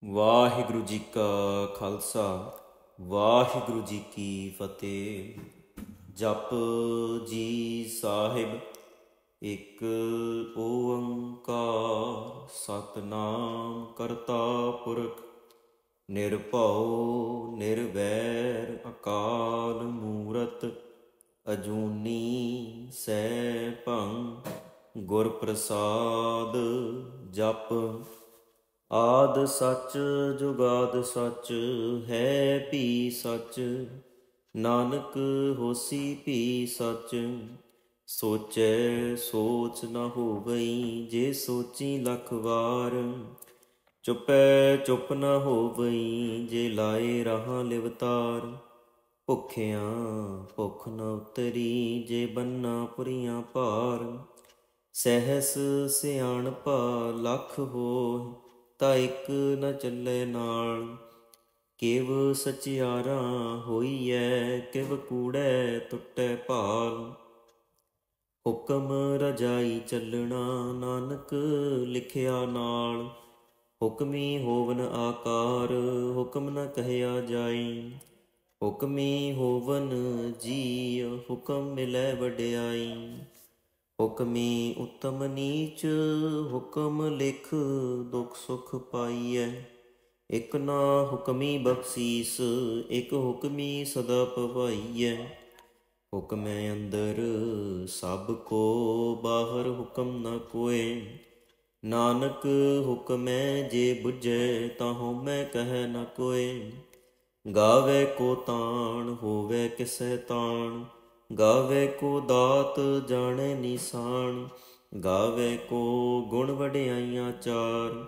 ਵਾਹਿਗੁਰੂ ਜੀ ਕਾ ਖਾਲਸਾ ਵਾਹਿਗੁਰੂ ਜੀ ਕੀ ਫਤਿਹ। ਜਪ ਜੀ ਸਾਹਿਬ ਇੱਕ ਓੰਕਾਰ ਸਤਿਨਾਮ ਕਰਤਾ ਪੁਰਖ ਨਿਰਭਉ ਨਿਰਵੈਰ ਅਕਾਲ ਮੂਰਤ ਅਜੂਨੀ ਸੈਭੰ ਗੁਰ ਪ੍ਰਸਾਦ। ਜਪ ਆਦਿ ਸੱਚ ਜੁਗਾਦਿ ਸੱਚ ਹੈ ਭੀ ਸੱਚ, ਨਾਨਕ ਹੋਸੀ ਭੀ ਸੱਚ। ਸੋਚੈ ਸੋਚ ਨ ਹੋਵਈ, ਜੇ ਸੋਚੀ ਲੱਖ ਵਾਰ। ਚੁਪੈ ਚੁੱਪ ਨ ਹੋਵਈ, ਜੇ ਲਾਏ ਰਾਹਾਂ ਲਿਵਤਾਰ। ਭੁੱਖਿਆਂ ਭੁੱਖ ਨ ਉਤਰੀ, ਜੇ ਬੰਨਾ ਪੁਰੀਆਂ ਭਾਰ। ਸਹਿਸ ਸਿਆਣਪਾ ਲੱਖ ਹੋਇ, ਤਾ ਇੱਕ ਨ ਚੱਲੇ ਨਾਲ। ਕਿਵ ਸਚਿਆਰਾ ਹੋਈਐ, ਕਿਵ ਕੂੜੈ ਟੁੱਟੈ ਭਾਲ। ਹੁਕਮ ਰਜਾਈ ਚੱਲਣਾ, ਨਾਨਕ ਲਿਖਿਆ ਨਾਲ। ਹੁਕਮੀ ਹੋਵਨ ਆਕਾਰ, ਹੁਕਮ ਨ ਕਹਿਆ ਜਾਈ। ਹੁਕਮੀ ਹੋਵਨ ਜੀਅ, ਹੁਕਮ ਮਿਲੈ ਵਡਿਆਈ। ਹੁਕਮੀ ਉੱਤਮ ਨੀਚ, ਹੁਕਮ ਲਿਖ ਦੁਖ ਸੁਖ ਪਾਈਐ। ਇਕ ਨਾ ਹੁਕਮੀ ਬਖਸ਼ੀਸ, ਇਕ ਹੁਕਮੀ ਸਦਾ ਭਵਾਈਐ। ਹੁਕਮੈ ਅੰਦਰ ਸਭ ਕੋ, ਬਾਹਰ ਹੁਕਮ ਨ ਕੋਇ। ਨਾਨਕ ਹੁਕਮੈ ਜੇ ਬੁਝੈ, ਤਾ ਹਉਮੈ ਕਹਿ ਨ ਕੋਇ। ਗਾਵੇ ਕੋ ਤਾਣ, ਹੋਵੇ ਕਿਸੈ ਤਾਣ। ਗਾਵੇ ਕੋ ਦਾਤ, ਜਾਣੈ ਨੀਸਾਨ। ਗਾਵੇ ਕੋ ਗੁਣ ਵਡਿਆਈਆਂ ਚਾਰ।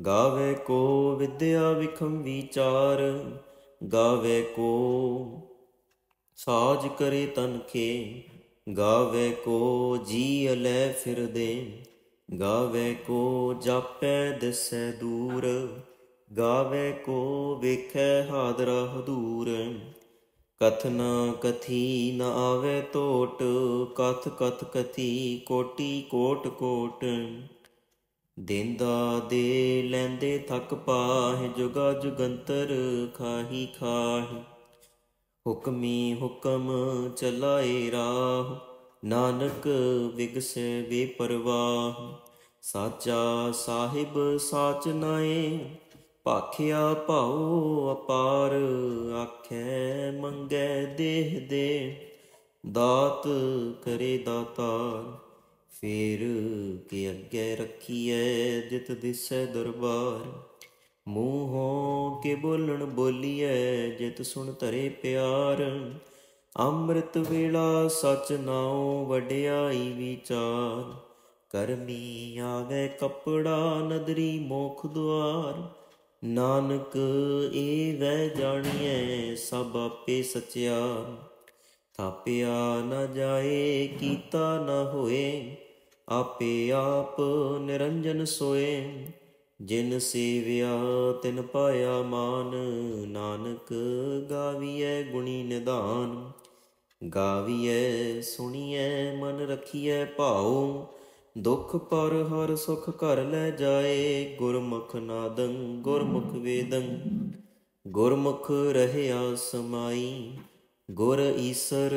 ਗਾਵੇ ਕੋ ਵਿਦਿਆ ਵਿਖਮ ਵਿਚਾਰ। ਗਾਵੇ ਕੋ ਸਾਜ ਕਰੇ ਤਨਖੇ। ਗਾਵੇ ਕੋ ਜੀ ਲੈ ਫਿਰਦੇ। ਗਾਵੇ ਕੋ ਜਾਪੈ ਦਿਸੈ ਦੂਰ। ਗਾਵੇ ਕੋ ਵੇਖੈ ਹਾਦਰਾ ਹਦੂਰ। ਕਥਨ ਕਥੀ ਨ ਆਵੇ ਟੋਟ, ਕਥ ਕਥ ਕਥੀ ਕੋਟੀ ਕੋਟ ਕੋਟ। ਦੇਂਦਾ ਦੇ ਲੈਂਦੇ ਥਕ ਪਾਹਿ, ਜੁਗਾ ਜੁਗੰਤਰ ਖਾਹੀ ਖਾਹੀ। ਹੁਕਮੀ ਹੁਕਮ ਚਲਾਏ ਰਾਹ, ਨਾਨਕ ਵਿਗਸੈ ਬੇਪਰਵਾਹ। ਸਾਚਾ ਸਾਹਿਬ ਸਾਚ ਨਾਏ, ਭਾਖਿਆ ਭਾਉ ਅਪਾਰ। ਆਖੈ ਮੰਗੈ ਦੇਹ ਦੇ, ਦਾਤ ਕਰੇ ਦਾਤਾਰ। ਫੇਰ ਕੇ ਅੱਗੇ ਰੱਖੀਐ, ਜਿਤ ਦਿਸੈ ਦਰਬਾਰ। ਮੂੰਹੋਂ ਕੇ ਬੋਲਣ ਬੋਲੀਐ, ਜਿਤ ਸੁਣ ਧਰੇ ਪਿਆਰ। ਅੰਮ੍ਰਿਤ ਵੇਲਾ ਸਚ ਨਾਉ, ਵਡਿਆਈ ਵਿਚਾਰ। ਕਰਮੀ ਆਵੇ ਕੱਪੜਾ, ਨਦਰੀ ਮੋਖ ਦੁਆਰ। ਨਾਨਕ ਇਹ ਵੈ ਜਾਣੀਐ, ਸਭ ਆਪੇ ਸਚਿਆਰ। ਥਾਪਿਆ ਨ ਜਾਏ, ਕੀਤਾ ਨ ਹੋਏ। ਆਪੇ ਆਪ ਨਿਰੰਜਨ ਸੋਏ। ਜਿਨ ਸੇਵਿਆ ਤਿਨ ਪਾਇਆ ਮਾਨ, ਨਾਨਕ ਗਾਵੀਐ ਗੁਣੀ ਨਿਧਾਨ। ਗਾਵੀਐ ਸੁਣੀਐ ਮਨ ਰਖੀਐ ਭਾਉ, ਦੁਖ ਪਰ ਹਰ ਸੁਖ ਘਰ ਲੈ ਜਾਏ। ਗੁਰਮੁਖ ਨਾਦੰ ਗੁਰਮੁਖ ਵੇਦੰ, ਗੁਰਮੁਖ ਰਹਿਆ ਸਮਾਈ। ਗੁਰ ਈਸਰ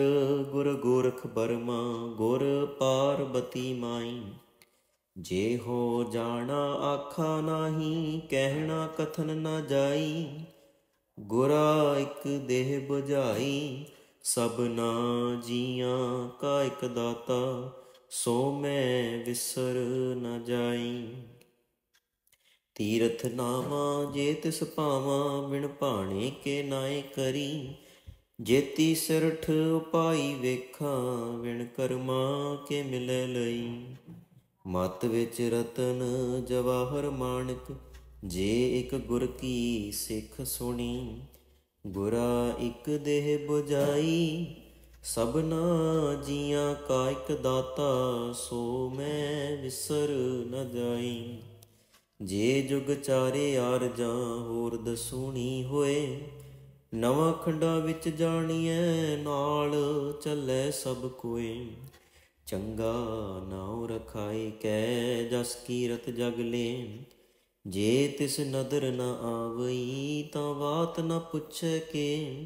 ਗੁਰ ਗੋਰਖ ਬਰਮਾ, ਗੁਰ ਪਾਰਬਤੀ ਮਾਈ। ਜੇ ਹੋ ਜਾਣਾ ਆਖਾ ਨਾਹੀ, ਕਹਿਣਾ ਕਥਨ ਨ ਜਾਈ। ਗੁਰਾ ਇਕ ਦੇਹ ਬੁਝਾਈ, ਸਭਨਾ ਜੀਆਂ ਕਾ ਇਕ ਦਾਤਾ। ਸੋ ਮੈਂ ਵਿਸਰ ਨ ਜਾਈ। ਤੀਰਥ ਨਾਵਾਂ ਜੇ ਤਿਸ ਭਾਵਾਂ, ਬਿਨ ਭਾਣੇ ਕੇ ਨਾਏ ਕਰੀ। ਜੇਤੀ ਸਿਰਠ ਉਪਾਈ ਵੇਖਾਂ, ਵਿਣ ਕਰਮਾ ਕੇ ਮਿਲੈ ਲਈ। ਮਤ ਵਿੱਚ ਰਤਨ ਜਵਾਹਰ ਮਾਣਕ, ਜੇ ਇਕ ਗੁਰ ਕੀ ਸਿੱਖ ਸੁਣੀ। ਗੁਰਾ ਇਕ ਦੇਹ ਬੁਝਾਈ, ਸਭਨਾ ਜੀਆਂ ਕਾ ਇਕ ਦਾਤਾ। ਸੋ ਮੈਂ ਵਿਸਰ ਨ ਜਾਈ। ਜੇ ਜੁਗ ਚਾਰੇ ਆਰਜਾਂ, ਹੋਰ ਦਸੂਣੀ ਹੋਏ। ਨਵਾਂ ਖੰਡਾਂ ਵਿੱਚ ਜਾਣੀਐ, ਨਾਲ ਚੱਲੈ ਸਭ ਕੋਇ। ਚੰਗਾ ਨਾਉ ਰਖਾਈ ਕੈ, ਜਸ ਕੀਰਤ ਜਗ ਲੇਨ। ਜੇ ਤਿਸ ਨਦਰ ਨ ਆਵਈ ਤਾਂ ਬਾਤ ਨ ਪੁੱਛੈ ਕੇ।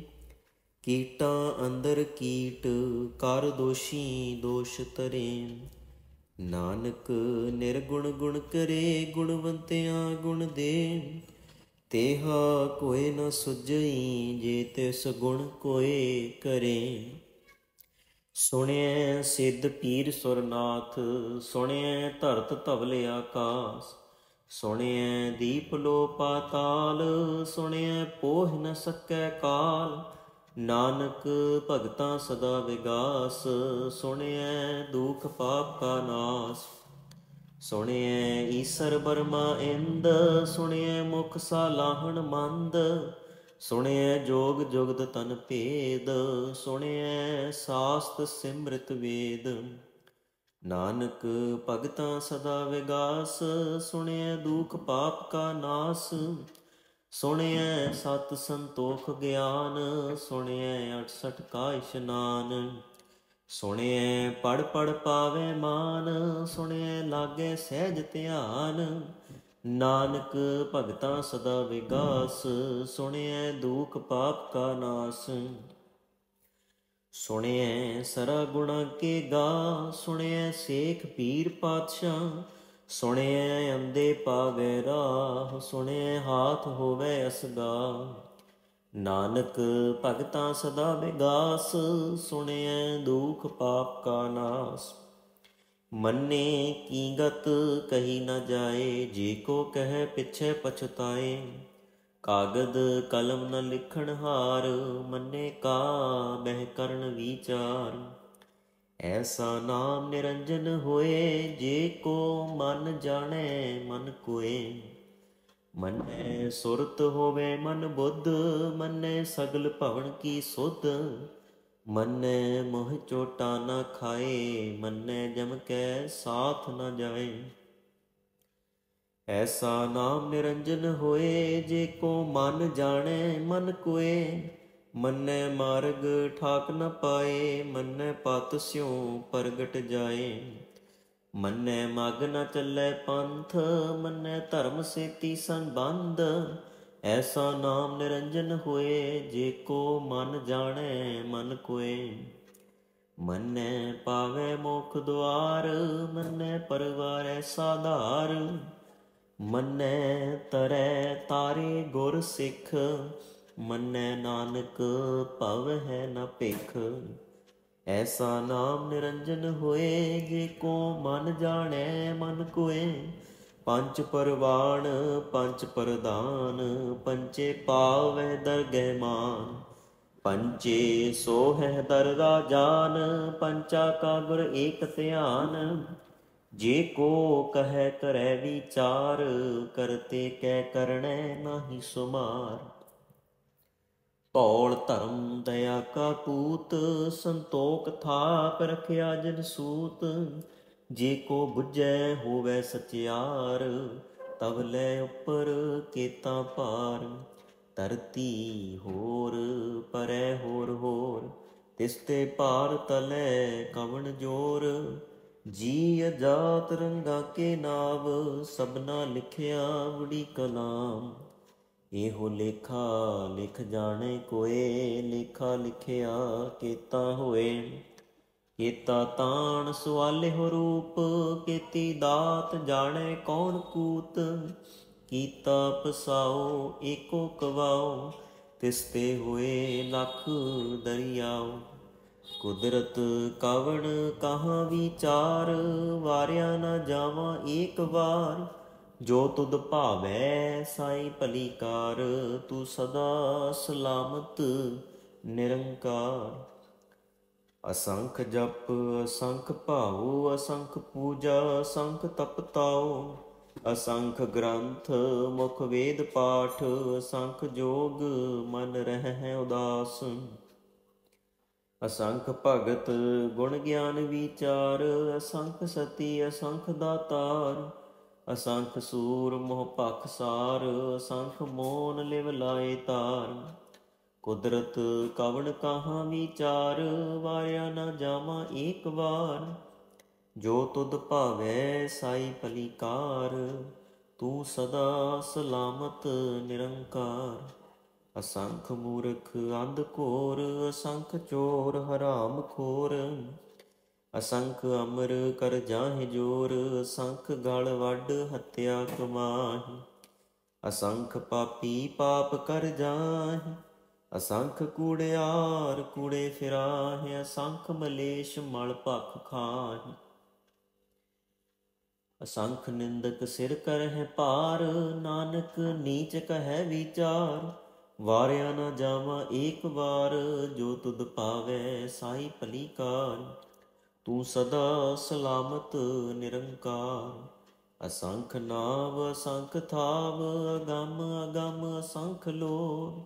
ਕੀਟਾਂ ਅੰਦਰ ਕੀਟ ਕਰ ਦੋਸ਼ੀ ਦੋਸ਼ ਧਰੇ। ਨਾਨਕ ਨਿਰਗੁਣ ਗੁਣ ਕਰੇ ਗੁਣਵੰਤਿਆਂ ਗੁਣ ਦੇ। ਤੇਹਾ ਕੋਇ ਨ ਸੁਝਈ ਜੇ ਤਿਸ ਗੁਣ ਕੋਇ ਕਰੇ। ਸੁਣਿਐ ਸਿੱਧ ਪੀਰ ਸੁਰਨਾਥ ਸੁਣਿਐ ਧਰਤ ਧਵਲ ਆਕਾਸ। ਸੁਣਿਐ ਦੀਪ ਲੋ ਪਾਤਾਲ ਸੁਣਿਐ ਪੋਹਿ ਨ ਸਕੈ ਕਾਲ। ਨਾਨਕ ਭਗਤਾਂ ਸਦਾ ਵਿਗਾਸ ਸੁਣਿਐ ਦੁਖ ਪਾਪ ਕਾ ਨਾਸ। ਸੁਣਿਐ ਈਸਰ ਬਰਮਾ ਇੰਦ ਸੁਣਿਐ ਮੁਖ ਸਾਲਾਹਣ ਮੰਦ। ਸੁਣਿਐ ਜੋਗ ਜੁਗਤ ਤਨ ਭੇਦ ਸੁਣਿਐ ਸਾਸਤ ਸਿਮ੍ਰਿਤ ਵੇਦ। ਨਾਨਕ ਭਗਤਾਂ ਸਦਾ ਵਿਗਾਸ ਸੁਣਿਐ ਦੁਖ ਪਾਪ ਕਾ ਨਾਸ। ਸੁਣਿਐ ਸਤ ਸੰਤੋਖ ਗਿਆਨ ਸੁਣਿਐ 68 ਕਾ ਇਸ਼ਨਾਨ। ਸੁਣਿਐ ਪੜ ਪੜ ਪਾਵੈ ਮਾਨ ਸੁਣਿਐ ਲਾਗੈ ਸਹਿਜ ਧਿਆਨ। ਨਾਨਕ ਭਗਤਾਂ ਸਦਾ ਵਿਗਾਸ ਸੁਣਿਐ ਦੁਖ ਪਾਪ ਕਾ ਨਾਸ। ਸੁਣਿਐ ਸਰਾ ਗੁਣਾ ਕੇ ਗਾ ਸੁਣਿਐ ਸੇਖ ਪੀਰ ਪਾਤਸ਼ਾਹ। ਸੁਣਿਐ ਅੰਧੇ ਪਾਵੈ ਰਾਹ ਸੁਣਿਐ ਹਾਥ ਹੋਵੈ ਅਸਗਾ। ਨਾਨਕ ਭਗਤਾਂ ਸਦਾ ਵਿਗਾਸ ਸੁਣਿਐ ਦੁਖ ਪਾਪ ਕਾ ਨਾਸ। ਮੰਨੇ ਕੀ ਗਤ ਕਹੀ ਨ ਜਾਏ ਜੇ ਕੋ ਕਹਿ ਪਿਛੈ ਪਛਤਾਏ। ਕਾਗਦ ਕਲਮ ਨ ਲਿਖਣ ਹਾਰ ਮੰਨੇ ਕਾ ਬਹਿ ਕਰਨ ਵਿਚਾਰ। ਐਸਾ ਨਾਮ ਨਿਰੰਜਨ ਹੋਏ ਜੇ ਕੋ ਮਨ ਜਾਣੈ ਮਨ ਕੋਏ। ਮੰਨੈ ਸੁਰਤ ਹੋਵੇ ਮਨ ਬੁੱਧ ਮੰਨੈ ਸਗਲ ਭਵਨ ਕੀ ਸੁਧ। ਮੰਨੈ ਮੋਹ ਚੋਟਾ ਨ ਖਾਏ ਮੰਨੈ ਜਮ ਕੈ ਸਾਥ ਨ ਜਾਏ। ਐਸਾ ਨਾਮ ਨਿਰੰਜਨ ਹੋਏ ਜੇ ਕੋ ਮਨ ਜਾਣੈ ਮਨ ਕੋਏ। ਮੰਨੈ ਮਾਰਗ ਠਾਕ ਨ ਪਾਏ ਮੰਨੈ ਪਤ ਸਿਉ ਪ੍ਰਗਟ ਜਾਏ। ਮੰਨੈ ਮਗ ਨ ਚੱਲੈ ਪੰਥ ਮੰਨੈ ਧਰਮ ਸੇਤੀ ਸੰਬੰਧ। ਐਸਾ ਨਾਮ ਨਿਰੰਜਨ ਹੋਏ ਜੇ ਕੋ ਮਨ ਜਾਣੈ ਮਨ ਕੋਏ। ਮੰਨੈ ਪਾਵੈ ਮੋਖ ਦੁਆਰ ਮੰਨੈ ਪਰਵਾਰੈ ਸਾਧਾਰ। ਮੰਨੈ ਤਰੈ ਤਾਰੇ ਗੁਰ ਸਿੱਖ ਮੰਨੈ ਨਾਨਕ ਭਵ ਹੈ ਨ ਭਿਖ। ਐਸਾ ਨਾਮ ਨਿਰੰਜਨ ਹੋਏ ਜੇ ਕੋ ਮਨ ਜਾਣੈ ਮਨ ਕੋਏ। ਪੰਚ ਪਰਵਾਣ ਪੰਚ ਪ੍ਰਧਾਨ ਪੰਚੇ ਪਾਵੈ ਦਰਗਹਿ ਮਾਨ। ਪੰਚੇ ਸੋਹੈ ਦਰ ਰਾਜਾਨ ਪੰਚਾ ਕਾ ਗੁਰ ਏਕ ਧਿਆਨ। ਜੇ ਕੋ ਕਹੈ ਕਰੈ ਵਿਚਾਰ ਕਰਤੇ ਕੈ ਕਰਣੈ ਨਾਹੀ ਸੁਮਾਰ। ਭੌਲ ਧਰਮ ਦਇਆ ਕਾ ਪੂਤ ਸੰਤੋਖ ਥਾਪ ਰਖਿਆ ਜਿਨ ਸੂਤ। ਜੇ ਕੋ ਬੁਝੈ ਹੋਵੈ ਸਚਿਆਰ ਤਬ ਲੈ ਉੱਪਰ ਕੇਤਾ ਭਾਰ। ਧਰਤੀ ਹੋਰ ਪਰੈ ਹੋਰ ਹੋਰ ਤਿਸ ਤੇ ਭਾਰ ਤਲੈ ਕਵਣ ਜੋਰ। ਜੀ ਅਜਾਤ ਰੰਗਾ ਕੇ ਨਾਵ ਸਭਨਾ ਲਿਖਿਆ ਬੜੀ ਕਲਾਮ। ਇਹੋ ਲੇਖਾ ਲਿਖ ਜਾਣੇ ਕੋਏ ਲੇਖਾ ਲਿਖਿਆ ਕੇਤਾ ਹੋਏ। ਕੇਤਾ ਤਾਣ ਸੁਆਲਿਹੁ ਰੂਪ ਕੇਤੀ ਦਾਤ ਜਾਣੈ ਕੌਣ ਕੂਤ। ਕੀਤਾ ਪਸਾਓ ਏਕੋ ਕਵਾਓ ਤਿਸ ਤੇ ਹੋਏ ਲੱਖ ਦਰਿਆਓ। ਕੁਦਰਤ ਕਵਣ ਕਹਾਂ ਵਿਚਾਰ ਵਾਰਿਆ ਨ ਜਾਵਾਂ ਏਕ ਵਾਰ। ਜੋ ਤੁਧ ਭਾਵੈ ਸਾਈ ਭਲੀ ਕਾਰ ਤੂੰ ਸਦਾ ਸਲਾਮਤ ਨਿਰੰਕਾਰ। ਅਸੰਖ ਜਪ ਅਸੰਖ ਭਾਉ ਅਸੰਖ ਪੂਜਾ ਅਸੰਖ ਤਪਤਾਉ। ਅਸੰਖ ਗ੍ਰੰਥ ਮੁਖ ਵੇਦ ਪਾਠ ਅਸੰਖ ਜੋਗ ਮਨ ਰਹਿ ਉਦਾਸ। ਅਸੰਖ ਭਗਤ ਗੁਣ ਗਿਆਨ ਵਿਚਾਰ ਅਸੰਖ ਸਤੀ ਅਸੰਖ ਦਾਤਾਰ। ਅਸੰਖ ਸੂਰ ਮੋਹ ਭਖ ਸਾਰ ਅਸੰਖ ਮੋਨ ਲਿਵ ਲਾਏ ਤਾਰ। ਕੁਦਰਤ ਕਵਣ ਕਹਾਂ ਵਿਚਾਰ ਵਾਰਿਆ ਨ ਜਾਵਾਂ ਏਕ ਵਾਰ। ਜੋ ਤੁਧ ਭਾਵੈ ਸਾਈ ਭਲੀ ਕਾਰ ਤੂੰ ਸਦਾ ਸਲਾਮਤ ਨਿਰੰਕਾਰ। ਅਸੰਖ ਮੂਰਖ ਅੰਧ ਘੋਰ, ਅਸੰਖ ਚੋਰ ਹਰਾਮ ਖੋਰ। ਅਸੰਖ ਅਮਰ ਕਰ ਜਾਹਿ ਜੋਰ, ਅਸੰਖ ਗਲ ਵੱਡ ਹੱਤਿਆ ਕਮਾਹਿ। ਅਸੰਖ ਪਾਪੀ ਪਾਪ ਕਰ ਜਾਹਿ, ਅਸੰਖ ਕੂੜਿਆਰ ਕੂੜੇ ਫਿਰਾਹਿ। ਅਸੰਖ ਮਲੇਸ਼ ਮਲ ਭਖ ਖਾਹਿ, ਅਸੰਖ ਨਿੰਦਕ ਸਿਰ ਕਰਹਿ ਭਾਰ। ਨਾਨਕ ਨੀਚ ਕਹਿ ਵਿਚਾਰ, ਵਾਰਿਆ ਨਾ ਜਾਵਾਂ ਏਕ ਵਾਰ। ਜੋ ਤੁਧ ਭਾਵੈ ਸਾਈ ਭਲੀ ਕਾਰ, ਤੂੰ ਸਦਾ ਸਲਾਮਤ ਨਿਰੰਕਾਰ। ਅਸੰਖ ਨਾਵ ਅਸੰਖ ਥਾਵ, ਅਗੰਮ ਅਗੰਮ ਅਸੰਖ ਲੋਰ।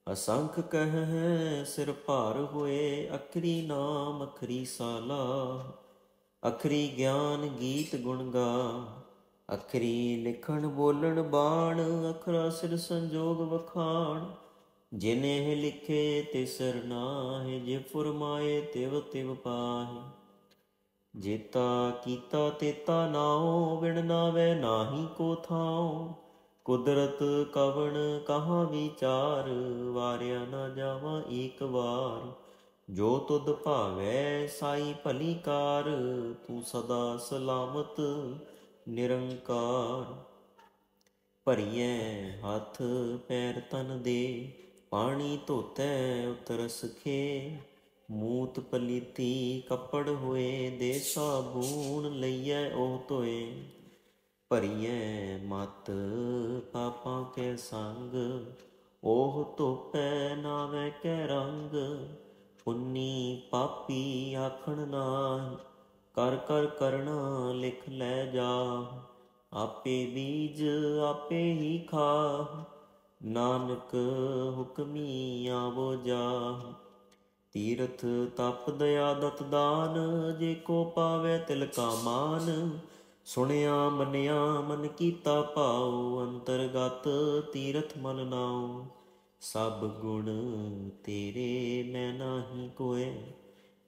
ਅਸੰਖ ਕਹਿ ਸਿਰ ਭਾਰ ਹੋਏ, ਅਖਰੀ ਨਾਮ ਅਖਰੀ ਸਾਲਾ। ਅਖਰੀ ਗਿਆਨ ਗੀਤ ਗੁਣ ਗਾ, ਅਖਰੀ ਲਿਖਣ ਬੋਲਣ ਬਾਣ। ਅਖਰਾ ਸਿਰ ਸੰਜੋਗ ਵਖਾਣ, ਜਿਨਿ ਲਿਖੇ ਤਿਸਰ ਨਾਹਿ। ਜੇ ਫੁਰਮਾਏ ਤਿਵ ਤਿਵ ਪਾਹਿ, ਜੇਤਾ ਕੀਤਾ ਤੇਤਾ ਨਾਉ। ਵਿਣ ਨਾਵੈ ਨਾਹੀ ਕੋ ਥਾਉ, ਕੁਦਰਤ ਕਵਣ ਕਹਾਂ ਵਿਚਾਰ। ਵਾਰਿਆ ਨਾ ਜਾਵਾਂ ਏਕ ਵਾਰ, ਜੋ ਤੁਧ ਭਾਵੈ ਸਾਈ ਭਲੀ ਕਾਰ। ਤੂੰ ਸਦਾ ਸਲਾਮਤ ਨਿਰੰਕਾਰ। ਭਰੀਐ ਹੱਥ ਪੈਰ ਤਨ ਦੇ, ਪਾਣੀ ਧੋਤੈ ਉਤਰਸ ਖੇ। ਮੂਤ ਪਲੀਤੀ ਕੱਪੜ ਹੋਏ, ਦੇ ਸਾਬੂਨ ਲਈਐ ਉਹ ਧੋਏ। ਭਰੀਐ ਮਤ ਪਾਪਾਂ ਕੇ ਸੰਗ, ਉਹ ਧੋਪੈ ਨਾਵੈ ਕੈ ਰੰਗ। ਪੁੰਨੀ ਪਾਪੀ ਆਖਣ ਨਾਹਿ, ਕਰ ਕਰ ਕਰਣਾ ਲਿਖ ਲੈ ਜਾਹਿ। ਆਪੇ ਬੀਜ ਆਪੇ ਹੀ ਖਾਹਿ, ਨਾਨਕ ਹੁਕਮੀ ਆਵੋ ਜਾਹਿ। ਤੀਰਥ ਤਪ ਦਇਆ ਦਤ ਦਾਨ, ਜੇ ਕੋ ਪਾਵੈ ਤਿਲ ਕਾ ਮਾਨ। ਸੁਣਿਆ ਮੰਨਿਆ ਮਨ ਕੀਤਾ ਭਾਉ, ਅੰਤਰਗਤ ਤੀਰਥ ਮਲ ਨਾਉ। ਸਭ ਗੁਣ ਤੇਰੇ ਮੈਂ ਨਾਹੀ ਕੋਇ,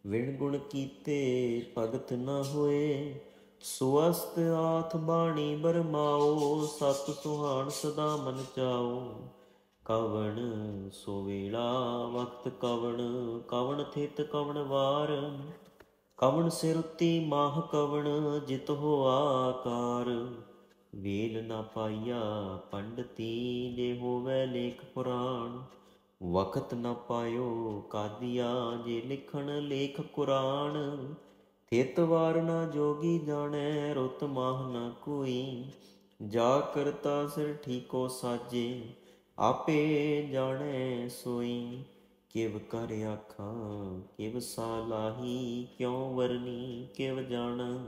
ਵਿਣ ਗੁਣ ਕੀਤੇ ਭਗਤ ਨ ਹੋਏ। ਸੁਅਸਤ ਆਥ ਬਾਣੀ ਬਰਮਾਓ, ਸਤ ਸੁਹਾਣ ਸਦਾ ਮਨ ਚਾਓ। ਕਵਣ ਸੋ ਵੇਲਾ ਵਕਤ ਕਵਣ, ਕਵਣ ਥਿਤ ਕਵਣ ਵਾਰ। ਕਵਣ ਸਿਰ ਉੱਤੀ ਮਾਹ ਕਵਣ, ਜਿਤ ਹੋਆ ਆਕਾਰ। ਵੇਲ ਨਾ ਪਾਈਆ ਪੰਡਤੀ, ਜੇ ਹੋਵੈ ਲੇਖ ਪੁਰਾਣ। ਵਕਤ ਨ ਪਾਇਓ ਕਾਦੀਆ, ਜੇ ਲਿਖਣ ਲੇਖ ਕੁਰਾਨ। ਥਿਤ ਵਾਰ ਨਾ ਜੋਗੀ ਜਾਣੈ, ਰੁੱਤ ਮਾਹ ਨਾ ਕੋਈ। ਜਾ ਕਰਤਾ ਸਿਰ ਠੀਕੋ ਸਾਜੇ, ਆਪੇ ਜਾਣੈ ਸੋਈ। ਕਿਵ ਕਰ ਆਖਾਂ ਕਿਵ ਸਾਲਾਹੀ, ਕਿਉ ਵਰਨੀ ਕਿਵ ਜਾਣਾ।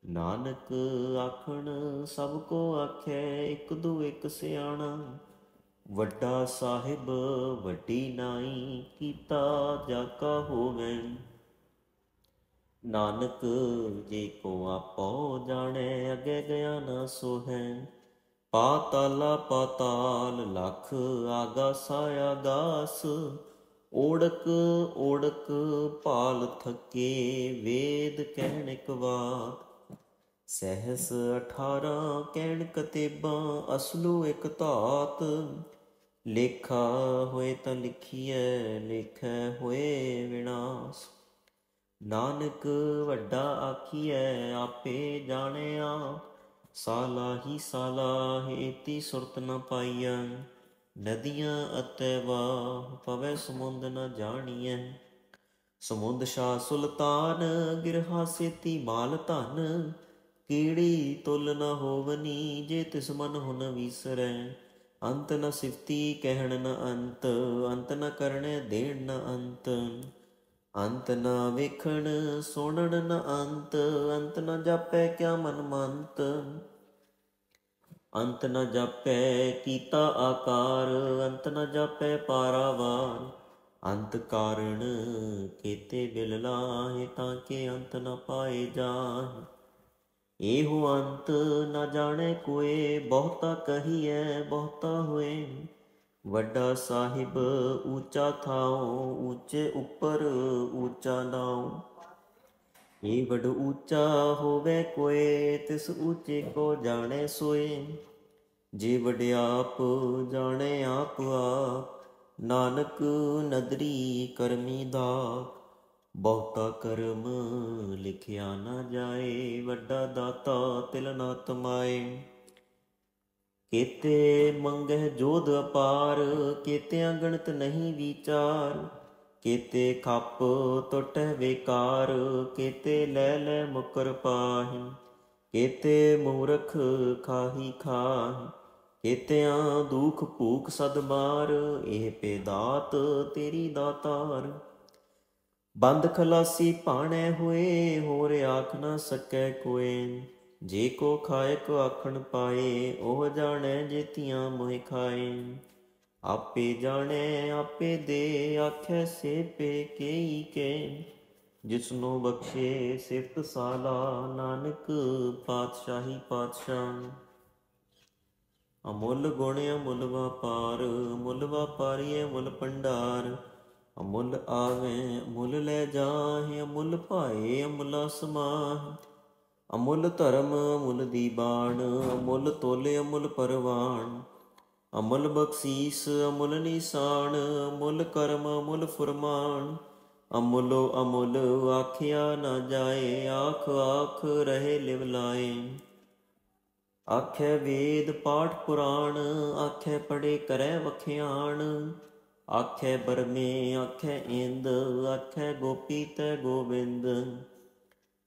ਨਾਨਕ ਆਖਣ ਸਭ ਕੋ ਆਖੈ, ਇਕ ਦੂ ਇਕ ਸਿਆਣਾ। ਵੱਡਾ ਸਾਹਿਬ ਵੱਡੀ ਨਾਈ, ਕੀਤਾ ਜਾ ਕਾ ਹੋਵੈ। ਨਾਨਕ ਜੇ ਕੋ ਆਪੋ ਜਾਣੈ, ਅਗੇ ਗਿਆ ਨਾ ਸੋਹੈ। ਪਾਤਾਲਾ ਪਾਤਾਲ ਲਖ, ਆਗਾਸਾ ਆਗਾਸ। ਓੜਕ ਓੜਕ ਭਾਲ ਥਕੇ, ਵੇਦ ਕਹਿਣ ਇਕ ਬਾਤ। ਸਹਿਸ 18 ਕਹਿਣ ਕਤੇਬਾਂ, ਅਸਲੂ ਇਕ ਧਾਤ। ਲੇਖਾ ਹੋਏ ਤਾਂ ਲਿਖੀਐ, ਲੇਖੈ ਹੋਏ ਵਿਨਾਸ਼। ਨਾਨਕ ਵੱਡਾ ਆਖੀਐ, ਆਪੇ ਜਾਣਿਆ। ਸਾਲਾਹੀ ਸਾਲਾਹ, ਏਤੀ ਸੁਰਤ ਨ ਪਾਈਆ। ਨਦੀਆਂ ਅਤੈ ਵਾਹ, ਪਵੈ ਸਮੁੰਦ ਨ ਜਾਣੀਐ। ਸਮੁੰਦ ਸ਼ਾਹ ਸੁਲਤਾਨ, ਗਿਰਹਾ ਸੇਤੀ ਮਾਲ ਧਨ। ਕੀੜੀ ਤੁਲ ਨ ਹੋਵਨੀ, ਜੇ ਤਿਸ ਮਨ ਹੁ ਵੀਸਰੈ। ਅੰਤ ਨ ਸਿਫਤੀ ਕਹਿਣ ਨ ਅੰਤ, ਅੰਤ ਨ ਕਰਣੈ ਦੇਣ ਨ ਅੰਤ। ਅੰਤ ਨ ਵੇਖਣ ਸੁਣਨ ਨ ਅੰਤ, ਅੰਤ ਨ ਜਾਪੈ ਕਿਆ ਮਨ ਮੰਤ। ਅੰਤ ਨ ਜਾਪੈ ਕੀਤਾ ਆਕਾਰ, ਅੰਤ ਨ ਜਾਪੈ ਪਾਰਾਵਾਰ। ਅੰਤ ਕਾਰਣ ਕੇਤੇ ਬਿਲ ਲਾਹੇ, ਤਾਂ ਕਿ ਅੰਤ ਨ ਪਾਏ ਜਾਹਿ। ਇਹੋ ਅੰਤ ਨ ਜਾਣੈ ਕੋਇ, ਬਹੁਤਾ ਕਹੀਐ ਬਹੁਤਾ ਹੋਏ। ਵੱਡਾ ਸਾਹਿਬ ਊਚਾ ਥਾਉ, ਊਚੇ ਉੱਪਰ ਊਚਾ ਨਾਉ। ਏ ਵਡ ਊਚਾ ਹੋਵੇ ਕੋਏ, ਤਿਸ ਊਚੇ ਕੋ ਜਾਣੈ ਸੋਏ। ਜੇ ਵਡਿਆਪ ਜਾਣੈ ਆਪ ਆਪ, ਨਾਨਕ ਨਦਰੀ ਕਰਮੀ ਦਾਪ। ਬਹੁਤਾ ਕਰਮ ਲਿਖਿਆ ਨਾ ਜਾਏ, ਵੱਡਾ ਦਾਤਾ ਤਿਲ ਨਾ ਤਮਾਏ। ਕੇਤੇ ਮੰਗਹਿ ਜੋਧ ਅਪਾਰ, ਕੇਤਿਆਂ ਗਣਤ ਨਹੀਂ ਵਿਚਾਰ। ਕੇਤੇ ਖੱਪ ਟੁੱਟਹਿ ਬੇਕਾਰ, ਕੇਤੇ ਲੈ ਲੈ ਮੁਕਰ ਪਾਹੀ। ਕੇਤੇ ਮੂਰਖ ਖਾਹੀ ਖਾਹੀ, ਕੇਤਿਆਂ ਦੁਖ ਭੂਖ ਸਦ ਮਾਰ। ਇਹ ਪੇ ਦਾਤ ਤੇਰੀ ਦਾਤਾਰ। ਬੰਦ ਖਲਾਸੀ ਭਾਣੈ ਹੋਏ, ਹੋਰ ਆਖ ਨਾ ਸਕੈ ਕੋਏ। ਜੇ ਕੋ ਖਾਇਕ ਆਖਣ ਪਾਏ, ਉਹ ਜਾਣੈ ਜੇਤੀਆਂ ਮੋਹਿ ਖਾਏ। ਆਪੇ ਜਾਣੈ ਆਪੇ ਦੇ, ਆਖੈ ਸੇ ਪੇ ਕੇਈ ਕੇ। ਜਿਸਨੂੰ ਬਖਸ਼ੇ ਸਿਫਤ ਸਾਲਾ, ਨਾਨਕ ਪਾਤਸ਼ਾਹੀ ਪਾਤਸ਼ਾਹ। ਅਮੁੱਲ ਗੁਣ ਅਮੁੱਲ ਵਾਪਾਰ, ਮੁੱਲ ਵਾਪਾਰੀਐ ਮੁੱਲ ਭੰਡਾਰ। ਅਮੁੱਲ ਆਵੈ ਅਮੁੱਲ ਲੈ ਜਾਹਿ, ਅਮੁੱਲ ਭਾਏ ਅਮੁੱਲਾ ਸਮਾਹਿ। ਅਮੁੱਲ ਧਰਮ ਅਮੁੱਲ ਦੀਬਾਨ, ਅਮੁੱਲ ਤੋਲੇ ਅਮੁੱਲ ਪਰਵਾਨ। ਅਮੁੱਲ ਬਖਸ਼ੀਸ ਅਮੁੱਲ ਨਿਸ਼ਾਨ, ਅਮੁੱਲ ਕਰਮ ਅਮੁੱਲ ਫੁਰਮਾਨ। ਅਮੁੱਲੋ ਅਮੁੱਲ ਆਖਿਆ ਨਾ ਜਾਏ, ਆਖ ਆਖ ਰਹੇ ਲਿਵ ਲਾਏ। ਆਖੈ ਵੇਦ ਪਾਠ ਪੁਰਾਣ, ਆਖੈ ਪੜ੍ਹੇ ਕਰੈ ਵਖਿਆਣ। ਆਖੈ ਬਰਮੇ ਆਖੈ ਇੰਦ, ਆਖੈ ਗੋਪੀ ਤੈ ਗੋਬਿੰਦ।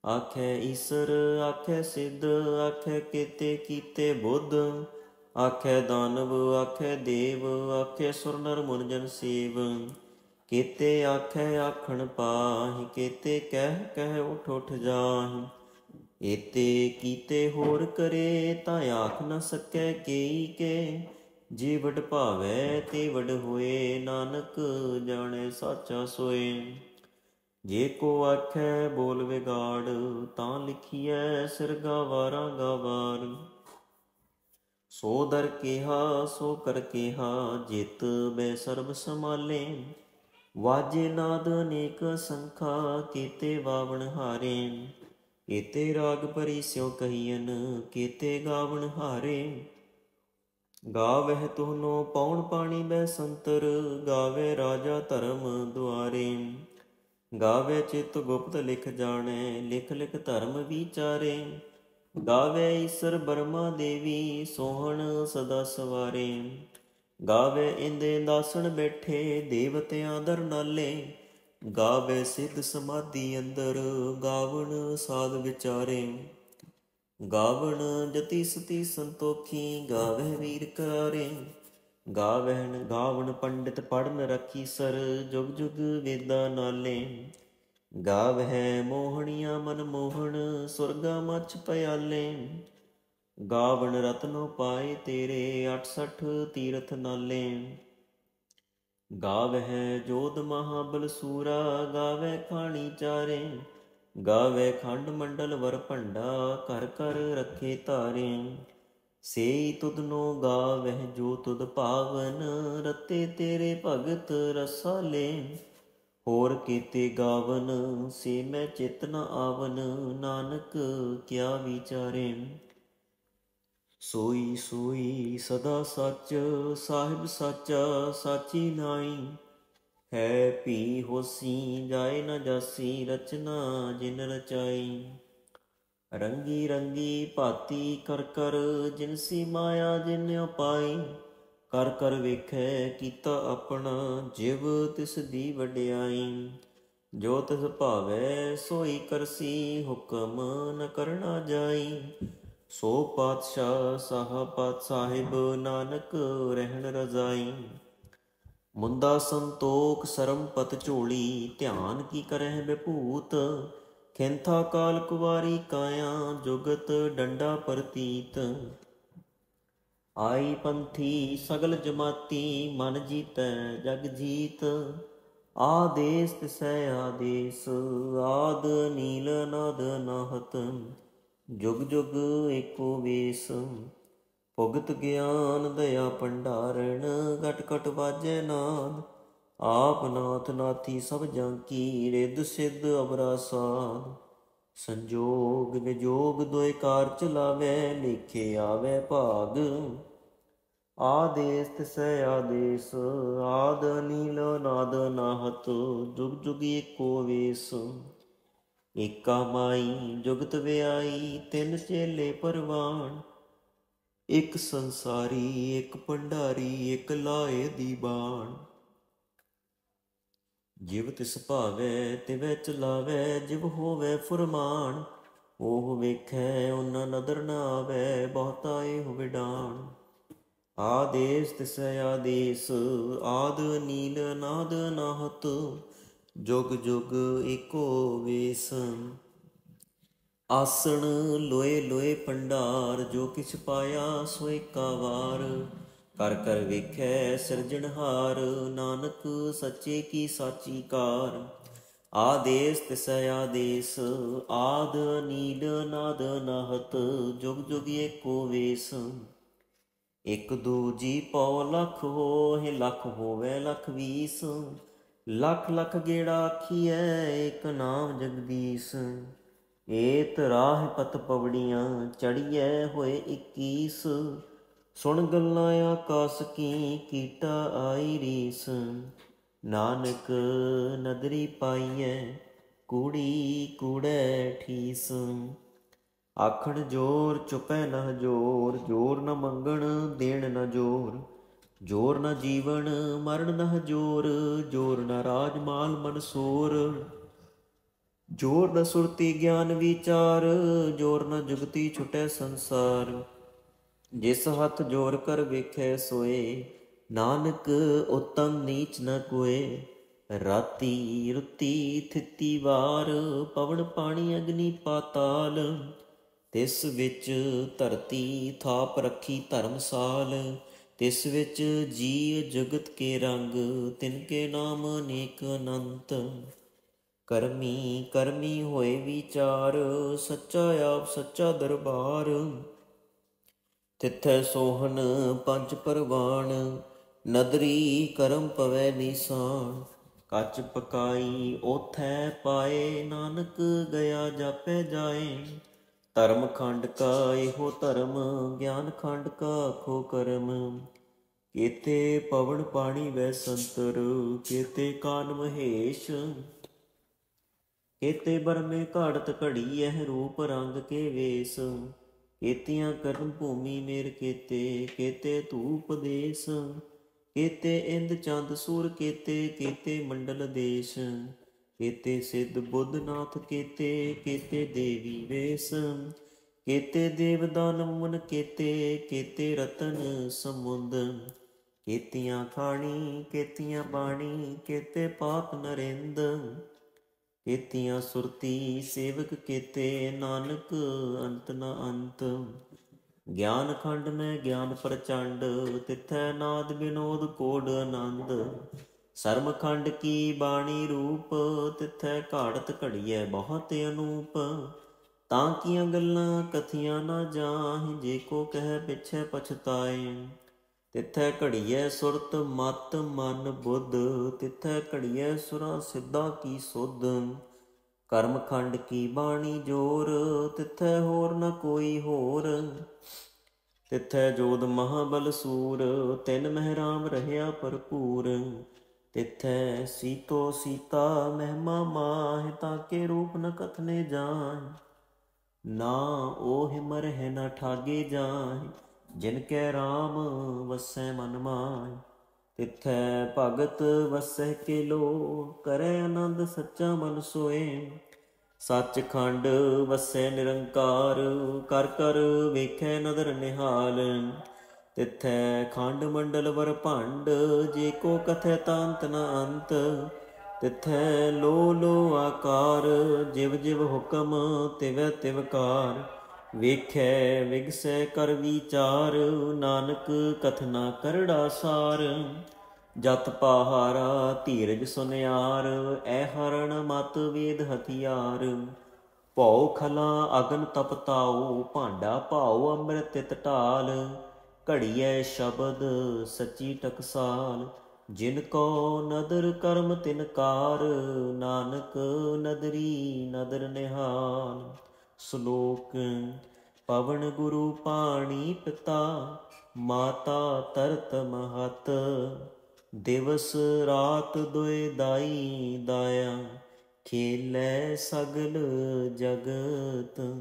ਆਖੈ ਈਸਰ ਆਖੈ ਸਿੱਧ, ਆਖੈ ਕੇਤੇ ਕੀਤੇ ਬੁੱਧ। ਆਖੈ ਦਾਨਵ ਆਖੈ ਦੇਵ, ਆਖੈ ਸੁਰ ਨਰ ਮੁਨ ਜਨ ਸੇਵ। ਕੇਤੇ ਆਖੈ ਆਖਣ ਪਾਹਿ, ਕੇਤੇ ਕਹਿ ਕਹਿ ਉਠ ਉਠ ਜਾਹਿ। ਏਤੇ ਕੀਤੇ ਹੋਰ ਕਰੇ, ਤਾਂ ਆਖ ਨ ਸਕੈ ਕੇਈ ਕੇ। ਜੇ ਵਡ ਭਾਵੈ ਤੇ ਵਡ ਹੋਏ, ਨਾਨਕ ਜਾਣੈ ਸਾਚਾ ਸੋਏ। ਜੇ ਕੋ ਆਖੈ ਬੋਲ ਵਿਗਾੜ, ਤਾਂ ਲਿਖੀਐ ਸਿਰ ਗਾਵਾਰਾਂ ਗਾਵਾਰ। ਸੋ ਦਰ ਕਿਹਾ ਸੋ ਕਰ ਕਿਹਾ, ਜਿਤ ਬੈ ਸਰਬ ਸਮਾਲੇ। ਵਾਜੇ ਨਾਦ ਅਨੇਕ ਸੰਖਾ, ਕੀਤੇ ਵਾਵਣ ਹਾਰੇ। ਕੇਤੇ ਰਾਗ ਭਰੀ ਸਿਉ ਕਹੀਐਨ, ਕੇਤੇ ਗਾਵਣ ਹਾਰੇ। ਗਾਵਹਿ ਤੁਹਨੋ ਪਉਣ ਪਾਣੀ ਬੈ ਸੰਤਰ, ਗਾਵੇ ਰਾਜਾ ਧਰਮ ਦੁਆਰੇ। ਗਾਵੇ ਚਿਤ ਗੁਪਤ ਲਿਖ ਜਾਣੈ, ਲਿਖ ਲਿਖ ਧਰਮ ਵਿਚਾਰੇ। ਗਾਵੇ ਈਸਰ ਬਰਮਾ ਦੇਵੀ, ਸੋਹਣ ਸਦਾ ਸਵਾਰੇ। ਗਾਵੇ ਇੰਦੇ ਦਾਸਣ ਬੈਠੇ, ਦੇਵਤਿਆਂ ਦਰ ਨਾਲੇ। ਗਾਵੇ ਸਿੱਧ ਸਮਾਧੀ ਅੰਦਰ, ਗਾਵਣ ਸਾਧ ਵਿਚਾਰੇ। ਗਾਵਣ ਜਤੀ ਸਤੀ ਸੰਤੋਖੀ, ਗਾਵਹਿ ਵੀਰ ਕਰਾਰੇ। ਗਾਵਣ ਪੰਡਿਤ ਪੜ੍ਹਨ ਰੱਖੀ ਸਰ, ਜੁਗ ਜੁਗ ਵੇਦਾਂ ਨਾਲੇ। ਗਾਵਹਿ ਮੋਹਣੀਆਂ ਮਨ ਮੋਹਣ, ਸੁਰਗਾ ਮਛ ਪਿਆਲੇ। ਗਾਵਣ ਰਤਨੋ ਪਾਏ ਤੇਰੇ, 68 ਤੀਰਥ ਨਾਲੇ। ਗਾਵਹਿ ਜੋਧ ਮਹਾਬਲ ਸੂਰਾ, ਗਾਵਹਿ ਖਾਣੀ ਚਾਰੇ। ਗਾਵਹਿ ਖੰਡ ਮੰਡਲ ਵਰ ਭੰਡਾ, ਕਰ ਕਰ ਰੱਖੇ ਧਾਰੇ। ਸੇਈ ਤੁਧਨੋ ਗਾਵਹਿ ਜੋ ਤੁਧ ਭਾਵਨ, ਰਤੇ ਤੇਰੇ ਭਗਤ ਰਸਾਲੇ। ਹੋਰ ਕੀਤੇ ਗਾਵਨ ਸੇ ਮੈਂ ਚਿਤ ਨ ਆਵਨ, ਨਾਨਕ ਕਿਆ ਵਿਚਾਰੇ। ਸੋਈ ਸੋਈ ਸਦਾ ਸੱਚ, ਸਾਹਿਬ ਸਾਚਾ ਸਾਚੀ ਨਾਈ। ਹੈ ਭੀ ਹੋਸੀ ਜਾਏ ਨ ਜਾਸੀ, ਰਚਨਾ ਜਿਨ ਰਚਾਈ। ਰੰਗੀ ਰੰਗੀ ਭਾਤੀ ਕਰ ਕਰ, ਜਿਨਸੀ ਮਾਇਆ ਜਿਨ ਉਪਾਈ। ਕਰ ਕਰ ਵੇਖੈ ਕੀਤਾ ਆਪਣਾ, ਜਿਵ ਤਿਸ ਦੀ ਵਡਿਆਈ। ਜੋ ਤਿਸ ਭਾਵੈ ਸੋਈ ਕਰਸੀ, ਹੁਕਮ ਨ ਕਰਨਾ ਜਾਈ। ਸੋ ਪਾਤਸ਼ਾਹ ਸਾਹ ਸਾਹਿਬ, ਨਾਨਕ ਰਹਿਣ ਰਜ਼ਾਈ। ਮੁੰਦਾ ਸੰਤੋਖ ਸਰਮ ਪਤ ਝੋਲੀ, ਧਿਆਨ ਕੀ ਕਰਹਿ ਬਿਭੂਤ। ਖਿੰਥਾ ਕਾਲ ਕੁਵਾਰੀ ਕਾਇਆ, ਜੁਗਤ ਡੰਡਾ ਪ੍ਰਤੀਤ। ਆਈ ਪੰਥੀ ਸਗਲ ਜਮਾਤੀ, ਮਨ ਜੀਤੈ ਜਗ ਜੀਤ। ਆਦੇਸ ਤਿਸੈ ਆਦੇਸ, ਆਦ ਨੀਲ ਅਨਾਦ ਅਨਾਹਤ। ਜੁਗ ਜੁਗ ਏਕੋ ਵੇਸ, ਭੁਗਤ ਗਿਆਨ ਦਇਆ ਭੰਡਾਰਨ। ਘਟ ਘਟ ਵਾਜੈ ਨਾਦ, ਆਪ ਨਾਥ ਨਾਥੀ ਸਭ ਜਾਂਕੀ। ਰਿੱਧ ਸਿੱਧ ਅਵਰਾ ਸਾਧ, ਸੰਜੋਗ ਵਿਜੋਗ ਦੋਇ ਕਾਰ ਚਲਾਵੇ, ਲੇਖੇ ਆਵੇ ਭਾਗ। ਆਦੇਸ ਤਿਸੈ ਆਦੇਸ, ਆਦ ਨੀਲ ਨਾਦ ਨਾਹਤ, ਜੁਗ ਜੁਗ ਏਕੋ ਵੇਸ। ਏਕਾ ਮਾਈ ਜੁਗਤ ਵਿਆਈ, ਤਿੰਨ ਚੇਲੇ ਪਰਵਾਨ। ਇੱਕ ਸੰਸਾਰੀ ਇੱਕ ਭੰਡਾਰੀ, ਇੱਕ ਲਾਏ ਦੀ ਬਾਣ। ਜਿਵ ਤਿਸ ਭਾਵੈ ਤਿਵੈ ਚਲਾਵੈ, ਜਿਵ ਹੋਵੈ ਫੁਰਮਾਨ। ਉਹ ਵੇਖੈ ਓਨਾ ਨਦਰ ਨ ਆਵੈ, ਬਹੁਤਾ ਇਹੋ ਵਿਡਾਣ। ਆਦੇਸ ਤਿਸੈ ਆਦੇਸ, ਆਦ ਨੀਲ ਨਾਦ ਨਾਹਤ, ਜੁਗ ਜੁਗ ਏਕੋ ਵੇਸ। ਆਸਣ ਲੋਏ ਲੋਏ ਭੰਡਾਰ, ਜੋ ਕਿਛ ਪਾਇਆ ਸੋ ਏਕਾ ਵਾਰ। ਕਰ ਕਰ ਵੇਖੈ ਸਿਰਜਣਹਾਰ, ਨਾਨਕ ਸੱਚੇ ਕੀ ਸਾਚੀ ਕਾਰ। ਆਦੇਸ ਤਿਸੈ ਆਦੇਸ, ਆਦ ਨੀਲ ਨਾਦ ਨਾਹਤ, ਜੁਗ ਜੁਗ ਏਕੋ ਵੇਸ। ਇਕ ਦੂਜੀ ਪਉ ਲਖ ਹੋਹਿ, ਲਖ ਹੋਵੈ ਲਖ ਵੀਸ। ਲਖ ਲਖ ਗੇੜਾ ਆਖੀਐ, ਏਕ ਨਾਮ ਜਗਦੀਸ਼। ਏਤ ਰਾਹ ਪਤ ਪਵੜੀਆਂ, ਚੜੀਐ ਹੋਏ 21। ਸੁਣ ਗੱਲਾਂ ਆਕਾਸ ਕੀ, ਕੀਟਾ ਆਈ ਰੀਸ। ਨਾਨਕ ਨਦਰੀ ਪਾਈਐ, ਕੂੜੀ ਕੂੜੈ ਠੀਸ। ਆਖਣ ਜੋਰ ਚੁਪੈ ਨ ਹਜੋਰ, ਜੋਰ ਨ ਮੰਗਣ ਦੇਣ ਨ ਜੋਰ। ਜੋਰ ਨ ਜੀਵਨ ਮਰਨ ਨ ਹਜੋਰ, ਜੋਰ ਨ ਰਾਜ ਮਾਲ ਮਨਸੂਰ। ਜੋਰ ਨ ਸੁਰਤੀ ਗਿਆਨ ਵਿਚਾਰ, ਜੋਰ ਨ ਜੁਗਤੀ ਛੁਟੈ ਸੰਸਾਰ। ਜਿਸ ਹੱਥ ਜੋਰ ਕਰ ਵੇਖੈ ਸੋਏ, ਨਾਨਕ ਉਤਮ ਨੀਚ ਨ ਕੋਏ। ਰਾਤੀ ਰੁੱਤੀ ਥਿਤੀ ਵਾਰ, ਪਵਨ ਪਾਣੀ ਅਗਨੀ ਪਾਤਾਲ। ਤਿਸ ਵਿੱਚ ਧਰਤੀ ਥਾਪ ਰੱਖੀ ਧਰਮਸਾਲ। ਤਿਸ ਵਿੱਚ ਜੀਅ ਜਗਤ ਕੇ ਰੰਗ, ਤਿਨ ਕੇ ਨਾਮ ਅਨੇਕ ਅਨੰਤ। ਕਰਮੀ ਕਰਮੀ ਹੋਏ ਵਿਚਾਰ, ਸੱਚਾ ਆਪ ਸੱਚਾ ਦਰਬਾਰ। ਤਿਥੈ ਸੋਹਨ ਪੰਜ ਪਰਵਾਣ, ਨਦਰੀ ਕਰਮ ਪਵੈ ਨਿਸਾਨ। ਕੱਚ ਪਕਾਈ ਓਥੈ ਪਾਏ, ਨਾਨਕ ਗਿਆ ਜਾਪੈ ਜਾਏ। ਧਰਮ ਖੰਡ ਕਾ ਇਹੋ ਧਰਮ, ਗਿਆਨ ਖੰਡ ਕਾ ਖੋ ਕਰਮ। ਕੇਤੇ ਪਵਨ ਪਾਣੀ ਵੈ ਸੰਤਰ, ਕੇਤੇ ਕਾਨ ਮਹੇਸ਼। ਕੇਤੇ ਬਰਮੇ ਘਾੜਤ ਘੜੀਐ, ਰੂਪ ਰੰਗ ਕੇ ਵੇਸ। ਕੇਤੀਆਂ ਕਰਮ ਭੂਮੀ ਮੇਰ ਕੇਤੇ, ਕੇਤੇ ਧੂਪ ਦੇਸ। ਕੇਤੇ ਇੰਦ ਚੰਦ ਸੂਰ ਕੇਤੇ, ਕੇਤੇ ਮੰਡਲ ਦੇਸ਼। ਕੇਤੇ ਸਿੱਧ ਬੁੱਧ ਨਾਥ ਕੇਤੇ, ਕੇਤੇ ਦੇਵੀ ਵੇਸ। ਕੇਤੇ ਦੇਵ ਦਾਨਵ ਮਨ ਕੇਤੇ, ਕੇਤੇ ਰਤਨ ਸਮੁੰਦ। ਕੇਤੀਆਂ ਖਾਣੀ ਕੇਤੀਆਂ ਬਾਣੀ, ਕੇਤੇ ਪਾਪ ਨਰਿੰਦ। ਕੇਤੀਆਂ ਸੁਰਤੀ ਸੇਵਕ ਕੇਤੇ, ਨਾਨਕ ਅੰਤ ਨ ਅੰਤ। ਗਿਆਨ ਖੰਡ ਮੈਂ ਗਿਆਨ ਪ੍ਰਚੰਡ, ਤਿਥੈ ਨਾਦ ਵਿਨੋਦ ਕੋਡ ਆਨੰਦ। ਸਰਮ ਖੰਡ ਕੀ ਬਾਣੀ ਰੂਪ, ਤਿਥੈ ਘਾੜਤ ਘੜੀਐ ਬਹੁਤ ਅਨੂਪ। ਤਾਂ ਕੀਆਂ ਗੱਲਾਂ ਕਥੀਆਂ ਨਾ ਜਾਹਿ, ਜੇ ਕੋ ਕਹਿ ਪਿਛੈ ਪਛਤਾਏ। ਤਿਥੈ ਘੜੀਐ ਸੁਰਤ ਮਤ ਮਨ ਬੁੱਧ, ਤਿਥੈ ਘੜੀਐ ਸੁਰਾਂ ਸਿੱਧਾ ਕੀ ਸੁਧ। ਕਰਮ ਖੰਡ ਕੀ ਬਾਣੀ ਜੋਰ, ਤਿਥੈ ਹੋਰ ਨ ਕੋਈ ਹੋਰ। ਤਿਥੈ ਜੋਧ ਮਹਾਬਲ ਸੂਰ, ਤਿਨ ਮਹਿ ਰਾਮ ਰਹਿਆ ਭਰਪੂਰ। ਤਿਥੈ ਸੀਤੋ ਸੀਤਾ ਮਹਿਮਾ ਮਾਹਿ, ਤਾਕੇ ਰੂਪ ਨ ਕਥਨੇ ਜਾਹਿ। ਨਾ ਓਹਿ ਮਰਹਿ ਨ ਠਾਗੇ ਜਾਹਿ, ਜਿਨ ਕੈ ਰਾਮ ਵਸੈ ਮਨ ਮਾਹਿ। ਤਿਥੈ ਭਗਤ ਵਸੈ ਕੇਲੋ, ਕਰੈ ਆਨੰਦ ਸੱਚਾ ਮਨ ਸੋਏ। ਸੱਚ ਖੰਡ ਵਸੈ ਨਿਰੰਕਾਰ, ਕਰ ਕਰ ਵੇਖੈ ਨਦਰ ਨਿਹਾਲ। ਤਿਥੈ ਖੰਡ ਮੰਡਲ ਵਰ ਭੰਡ, ਜੇ ਕੋ ਕਥੈ ਤਾ ਅੰਤ ਨ ਅੰਤ। ਤਿਥੈ ਲੋ ਲੋ ਆਕਾਰ, ਜਿਵ ਜਿਵ ਹੁਕਮ ਤਿਵੈ ਤਿਵ ਕਾਰ। ਵੇਖੈ ਵਿਗਸੈ ਕਰ ਵਿਚਾਰ, ਨਾਨਕ ਕਥਨਾ ਕਰੜਾ ਸਾਰ। ਜਤ ਪਾਹਾਰਾ ਧੀਰਜ ਸੁਨਿਆਰ, ਐ ਹਰਣ ਮਤ ਵੇਦ ਹਥਿਆਰ। ਭਉ ਖਲਾ ਅਗਨ ਤਪ ਤਾਉ, ਭਾਂਡਾ ਭਾਉ ਅੰਮ੍ਰਿਤ ਤਿਤ ਢਾਲ। ਘੜੀਐ ਸ਼ਬਦ ਸੱਚੀ ਟਕਸਾਲ, ਜਿਨ ਕੋ ਨਦਰ ਕਰਮ ਤਿਨ ਕਾਰ, ਨਾਨਕ ਨਦਰੀ ਨਦਰ ਨਿਹਾਲ। ਸ਼ਲੋਕ। ਪਵਨ ਗੁਰੂ ਪਾਣੀ ਪਿਤਾ, ਮਾਤਾ ਤਰਤ ਮਹਤ। ਦਿਵਸ ਰਾਤ ਦੁਇ ਦਾਈ ਦਾਇਆ, ਖੇਲੈ ਸਗਲ ਜਗਤ।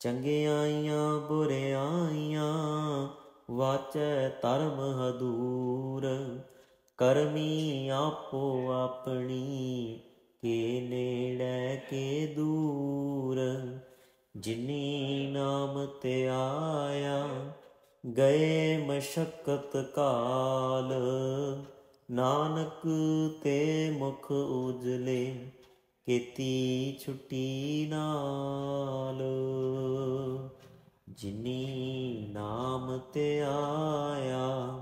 ਚੰਗਿਆਈਆਂ ਬੁਰਿਆਈਆਂ, ਵਾਚੈ ਧਰਮ ਹਦੂਰ। ਕਰਮੀ ਆਪੋ ਆਪਣੀ, ਕੇ ਨੇੜੈ ਕੇ ਦੂਰ। ਜਿਨੀ ਨਾਮ ਧਿਆਇਆ, ਗਏ ਮਸ਼ਕਤ ਕਾਲ। ਨਾਨਕ ਤੇ ਮੁਖ ਉਜਲੇ, ਕੀਤੀ ਛੁੱਟੀ ਨਾਲ। ਜਿਨੀ ਨਾਮ ਧਿਆਇਆ,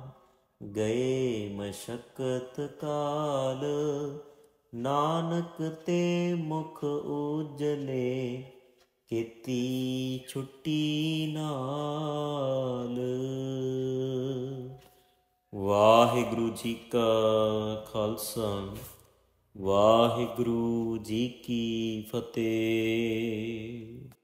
ਗਏ ਮਸ਼ਕਤ ਕਾਲ। ਨਾਨਕ ਤੇ ਮੁਖ ਉਜਲੇ, ਕੀਤੀ ਛੁੱਟੀ ਨਾਲ। ਵਾਹਿਗੁਰੂ ਜੀ ਕਾ ਖਾਲਸਾ, ਵਾਹਿਗੁਰੂ ਜੀ ਕੀ ਫਤਿਹ।